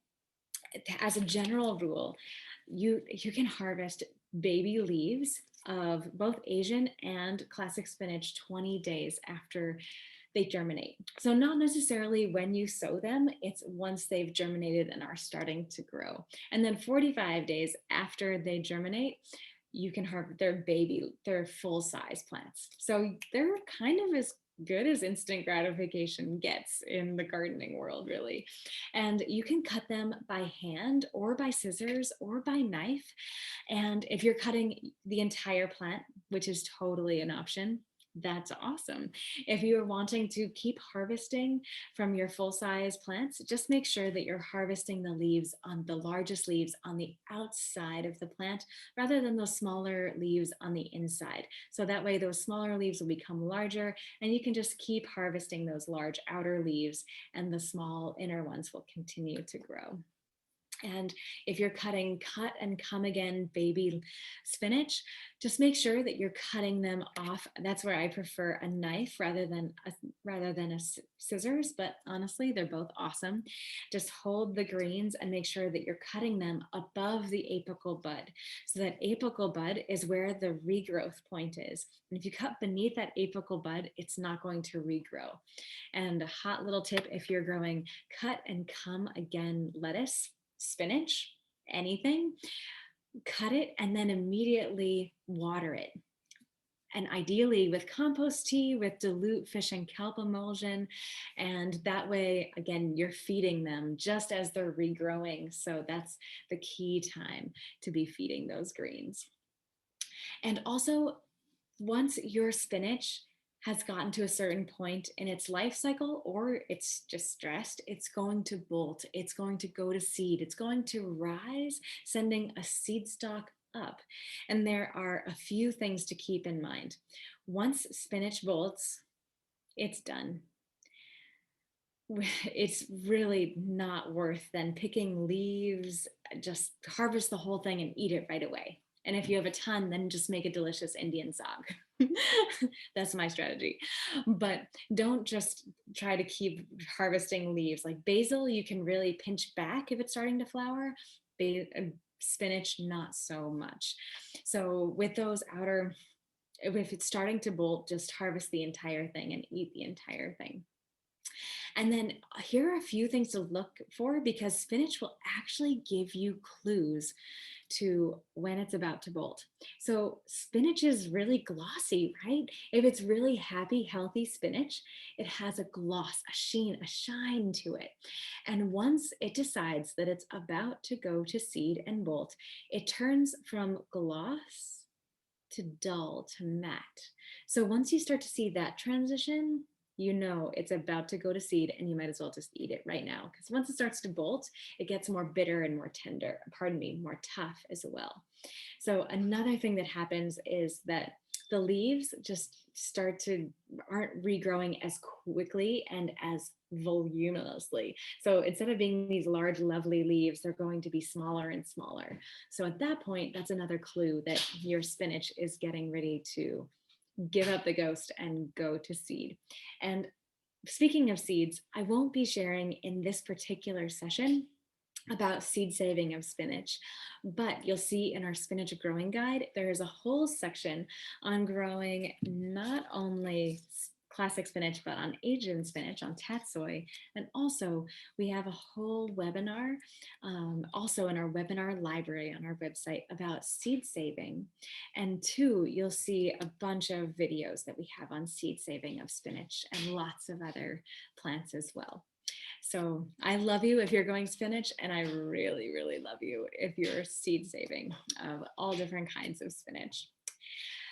as a general rule, you can harvest baby leaves of both Asian and classic spinach 20 days after they germinate. So not necessarily when you sow them, it's once they've germinated and are starting to grow. And then 45 days after they germinate, you can harvest their full-size plants. So they're kind of as good as instant gratification gets in the gardening world, really. And you can cut them by hand or by scissors or by knife. And if you're cutting the entire plant, which is totally an option, that's awesome. If you're wanting to keep harvesting from your full-size plants, just make sure that you're harvesting the leaves on the largest leaves on the outside of the plant rather than those smaller leaves on the inside. So that way those smaller leaves will become larger and you can just keep harvesting those large outer leaves and the small inner ones will continue to grow. And if you're cutting cut and come again baby spinach, just make sure that you're cutting them off. That's where I prefer a knife rather than a scissors, but honestly, they're both awesome. Just hold the greens and make sure that you're cutting them above the apical bud. So that apical bud is where the regrowth point is. And if you cut beneath that apical bud, it's not going to regrow. And a hot little tip, if you're growing cut and come again lettuce, spinach, anything, cut it and then immediately water it. And ideally with compost tea, with dilute fish and kelp emulsion. And that way, again, you're feeding them just as they're regrowing. So that's the key time to be feeding those greens. And also, once your spinach has gotten to a certain point in its life cycle or it's just stressed, it's going to bolt, it's going to go to seed, it's going to rise, sending a seed stalk up. And there are a few things to keep in mind. Once spinach bolts, it's done. It's really not worth then picking leaves, just harvest the whole thing and eat it right away. And if you have a ton, then just make a delicious Indian saag. That's my strategy. But don't just try to keep harvesting leaves. Like basil, you can really pinch back if it's starting to flower. Spinach, not so much. So with those outer, if it's starting to bolt, just harvest the entire thing and eat the entire thing. And then here are a few things to look for because spinach will actually give you clues to when it's about to bolt. So spinach is really glossy, right? If it's really happy, healthy spinach, it has a gloss, a sheen, a shine to it. And once it decides that it's about to go to seed and bolt, it turns from gloss to dull to matte. So once you start to see that transition, you know it's about to go to seed and you might as well just eat it right now. Because once it starts to bolt, it gets more bitter and more tender, more tough as well. So another thing that happens is that the leaves just aren't regrowing as quickly and as voluminously. So instead of being these large, lovely leaves, they're going to be smaller and smaller. So at that point, that's another clue that your spinach is getting ready to give up the ghost and go to seed. And speaking of seeds, I won't be sharing in this particular session about seed saving of spinach, but you'll see in our spinach growing guide, there is a whole section on growing not only classic spinach, but on Asian spinach, on tatsoi. And also we have a whole webinar, also in our webinar library on our website about seed saving. And two, you'll see a bunch of videos that we have on seed saving of spinach and lots of other plants as well. So I love you if you're going spinach, and I really, really love you if you're seed saving of all different kinds of spinach.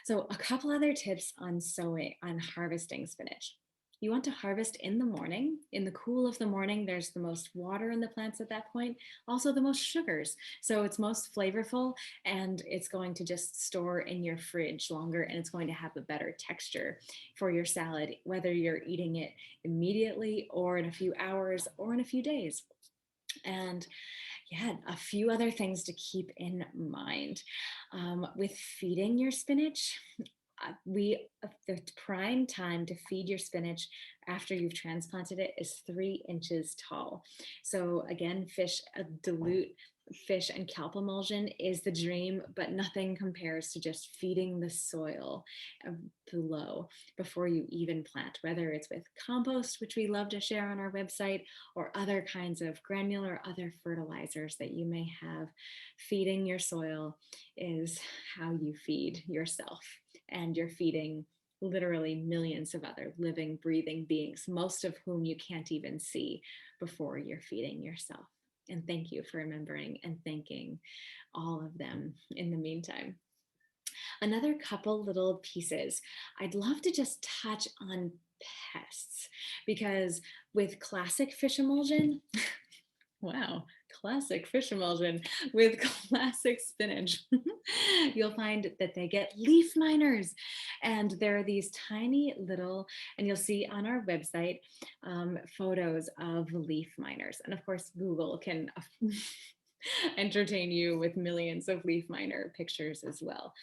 So a couple other tips on sowing, on harvesting spinach. You want to harvest in the morning. In the cool of the morning, there's the most water in the plants at that point, also the most sugars. So it's most flavorful and it's going to just store in your fridge longer and it's going to have a better texture for your salad, whether you're eating it immediately or in a few hours or in a few days. And yeah, a few other things to keep in mind with feeding your spinach. The prime time to feed your spinach after you've transplanted it is 3 inches tall. So again, dilute fish and kelp emulsion is the dream, but nothing compares to just feeding the soil below before you even plant, whether it's with compost, which we love to share on our website, or other kinds of granular, other fertilizers that you may have. Feeding your soil is how you feed yourself, and you're feeding literally millions of other living, breathing beings, most of whom you can't even see before you're feeding yourself. And thank you for remembering and thanking all of them in the meantime. Another couple little pieces. I'd love to just touch on pests because with classic fish emulsion, wow, classic fish emulsion with classic spinach. You'll find that they get leaf miners, and there are these tiny little, and you'll see on our website photos of leaf miners. And of course, Google can entertain you with millions of leaf miner pictures as well.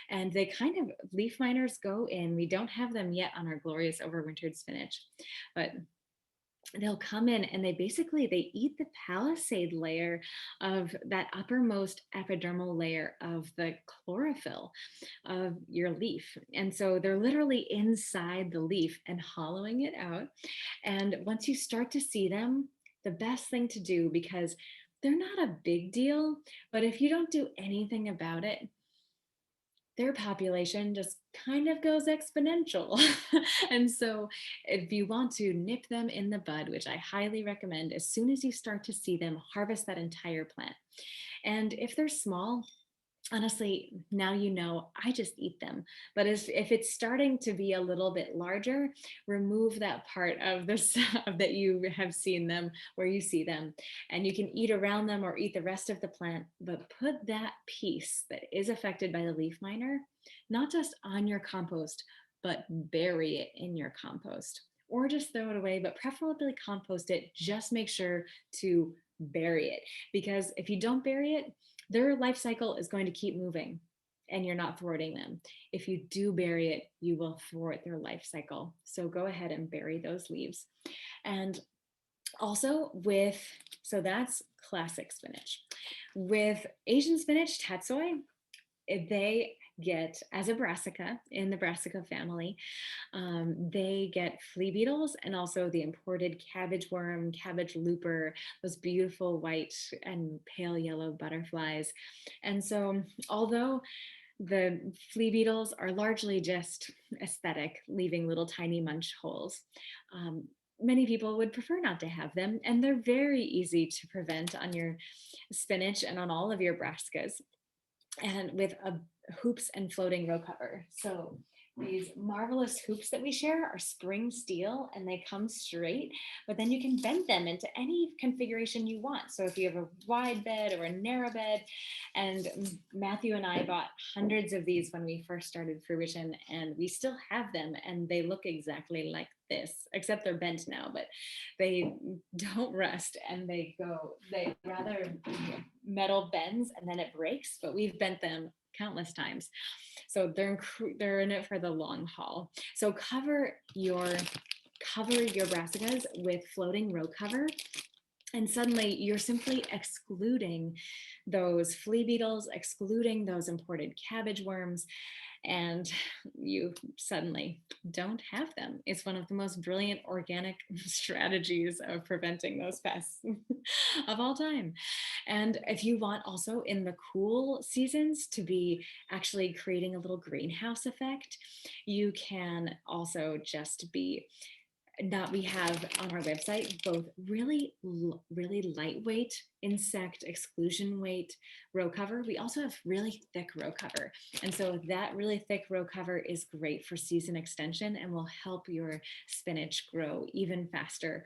And they kind of, leaf miners go in, we don't have them yet on our glorious overwintered spinach, but they'll come in and they eat the palisade layer of that uppermost epidermal layer of the chlorophyll of your leaf. And so they're literally inside the leaf and hollowing it out. And once you start to see them, the best thing to do, because they're not a big deal, but if you don't do anything about it, their population just kind of goes exponential. And so if you want to nip them in the bud, which I highly recommend, as soon as you start to see them, harvest that entire plant. And if they're small, honestly, now you know, I just eat them. But if it's starting to be a little bit larger, remove that part of this that you have seen them, where you see them, and you can eat around them or eat the rest of the plant, but put that piece that is affected by the leaf miner, not just on your compost, but bury it in your compost. Or just throw it away, but preferably compost it. Just make sure to bury it, because if you don't bury it, their life cycle is going to keep moving and you're not thwarting them. If you do bury it, you will thwart their life cycle. So go ahead and bury those leaves. And also so that's classic spinach. With Asian spinach, tatsoi, they get, as a brassica in the brassica family, they get flea beetles and also the imported cabbage worm, cabbage looper, those beautiful white and pale yellow butterflies. And so although the flea beetles are largely just aesthetic, leaving little tiny munch holes, many people would prefer not to have them, and they're very easy to prevent on your spinach and on all of your brassicas, and with hoops and floating row cover. So these marvelous hoops that we share are spring steel and they come straight, but then you can bend them into any configuration you want. So if you have a wide bed or a narrow bed, and Matthew and I bought hundreds of these when we first started Fruition, and we still have them, and they look exactly like this, except they're bent now, but they don't rust, and they rather metal bends and then it breaks, but we've bent them countless times. So they're in it for the long haul. So cover your brassicas with floating row cover, and suddenly you're simply excluding those flea beetles, excluding those imported cabbage worms, and you suddenly don't have them. It's one of the most brilliant organic strategies of preventing those pests of all time. And if you want also in the cool seasons to be actually creating a little greenhouse effect, you can also just be we have on our website both really lightweight insect exclusion weight row cover. We also have really thick row cover, and so that really thick row cover is great for season extension and will help your spinach grow even faster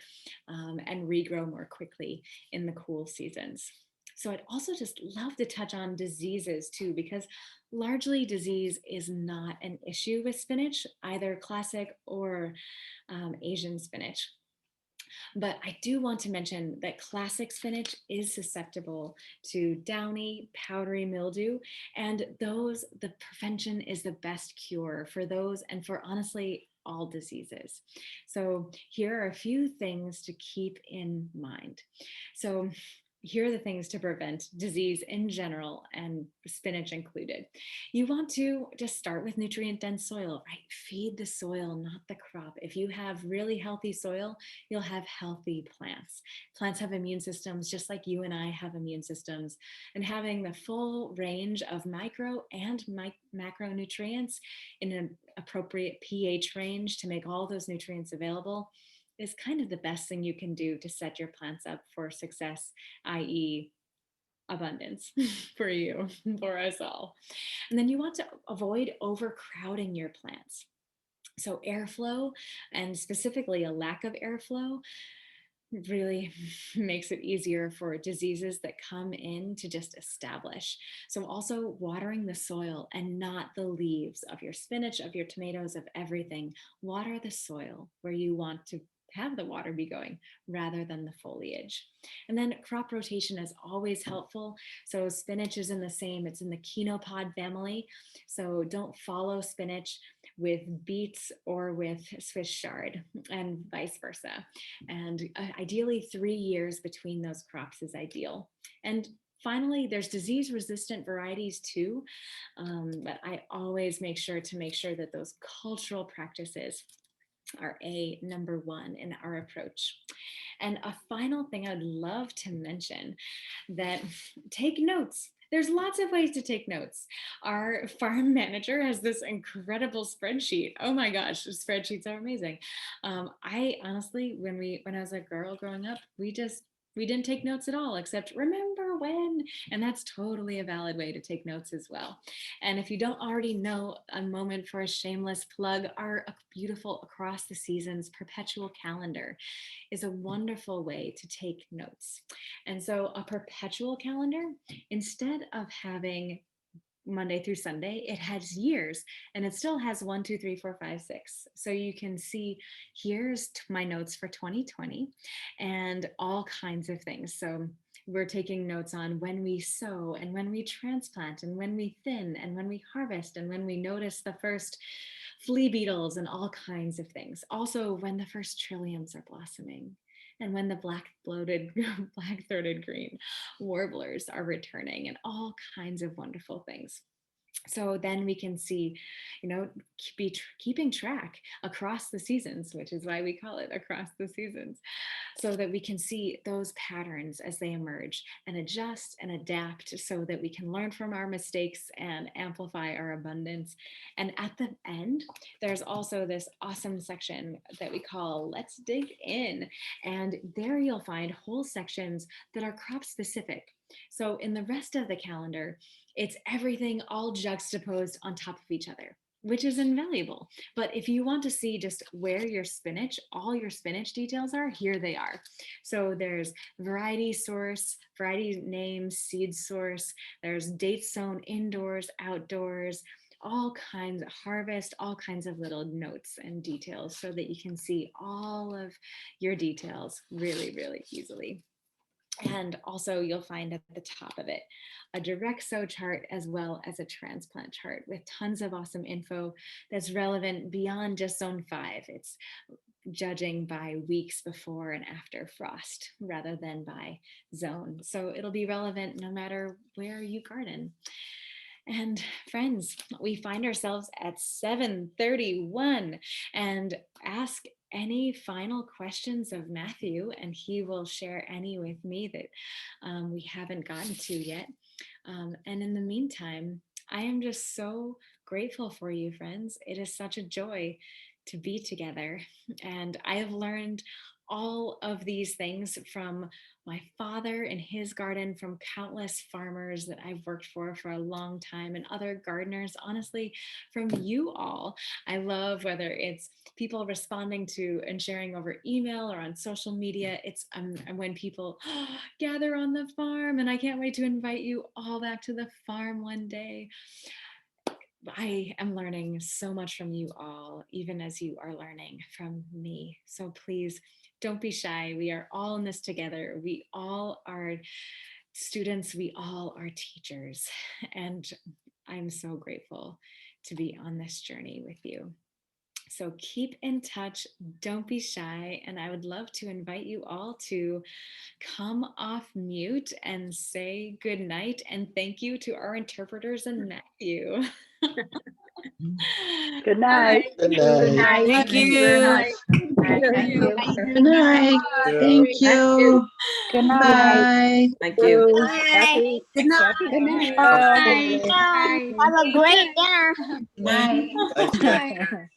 and regrow more quickly in the cool seasons. So I'd also just love to touch on diseases too, because largely disease is not an issue with spinach, either classic or Asian spinach. But I do want to mention that classic spinach is susceptible to downy, powdery mildew, and the prevention is the best cure for those and for honestly all diseases. So here are a few things to keep in mind. So here are the things to prevent disease in general and spinach included. You want to just start with nutrient dense soil, right? Feed the soil, not the crop. If you have really healthy soil, you'll have healthy plants. Plants have immune systems just like you and I have immune systems, and having the full range of micro and macronutrients in an appropriate pH range to make all those nutrients available is kind of the best thing you can do to set your plants up for success, i.e. abundance for you, for us all. And then you want to avoid overcrowding your plants. So airflow, and specifically a lack of airflow, really makes it easier for diseases that come in to just establish. So also watering the soil and not the leaves of your spinach, of your tomatoes, of everything. Water the soil where you want to have the water be going rather than the foliage. And then crop rotation is always helpful. So spinach is in the same, it's in the chenopod family. So don't follow spinach with beets or with Swiss chard and vice versa. And ideally 3 years between those crops is ideal. And finally, there's disease resistant varieties too, but I always make sure that those cultural practices are number one in our approach. And a final thing I'd love to mention, that take notes. There's lots of ways to take notes. Our farm manager has this incredible spreadsheet. Oh my gosh, the spreadsheets are amazing. I honestly, when I was a girl growing up, we didn't take notes at all, except remember when, and that's totally a valid way to take notes as well. And if you don't already know, a moment for a shameless plug, our beautiful Across the Seasons perpetual calendar is a wonderful way to take notes. And so a perpetual calendar, instead of having Monday through Sunday, it has years, and it still has 1, 2, 3, 4, 5, 6. So you can see, here's my notes for 2020 and all kinds of things. So we're taking notes on when we sow and when we transplant and when we thin and when we harvest and when we notice the first flea beetles and all kinds of things. Also, when the first trilliums are blossoming, and when the black-throated green warblers are returning, and all kinds of wonderful things. So then we can see, keeping track across the seasons, which is why we call it Across the Seasons, so that we can see those patterns as they emerge and adjust and adapt so that we can learn from our mistakes and amplify our abundance. And at the end, there's also this awesome section that we call Let's Dig In. And there you'll find whole sections that are crop specific. So in the rest of the calendar, it's everything all juxtaposed on top of each other, which is invaluable. But if you want to see just where your spinach, all your spinach details are, here they are. So there's variety source, variety name, seed source, there's dates sown indoors, outdoors, all kinds of harvest, all kinds of little notes and details so that you can see all of your details really, really easily. And also you'll find at the top of it a direct sow chart as well as a transplant chart with tons of awesome info that's relevant beyond just zone 5. It's judging by weeks before and after frost rather than by zone. So it'll be relevant no matter where you garden. And friends, we find ourselves at 7:31, and ask any final questions of Matthew, and he will share any with me that we haven't gotten to yet. And in the meantime, I am just so grateful for you, friends. It is such a joy to be together. And I have learned all of these things from my father in his garden, from countless farmers that I've worked for a long time, and other gardeners, honestly, from you all. I love whether it's people responding to and sharing over email or on social media. It's when people gather on the farm, and I can't wait to invite you all back to the farm one day. I am learning so much from you all, even as you are learning from me. So please don't be shy. We are all in this together. We all are students. We all are teachers. And I'm so grateful to be on this journey with you. So keep in touch, don't be shy, and I would love to invite you all to come off mute and say good night, and thank you to our interpreters and Matthew. Good night. Good night. Thank you. Thank you. Good night. Thank you. Good night. Bye. Thank you. Happy, Good night. happy Bye. birthday. Have a great dinner. Bye. Thanks, guys.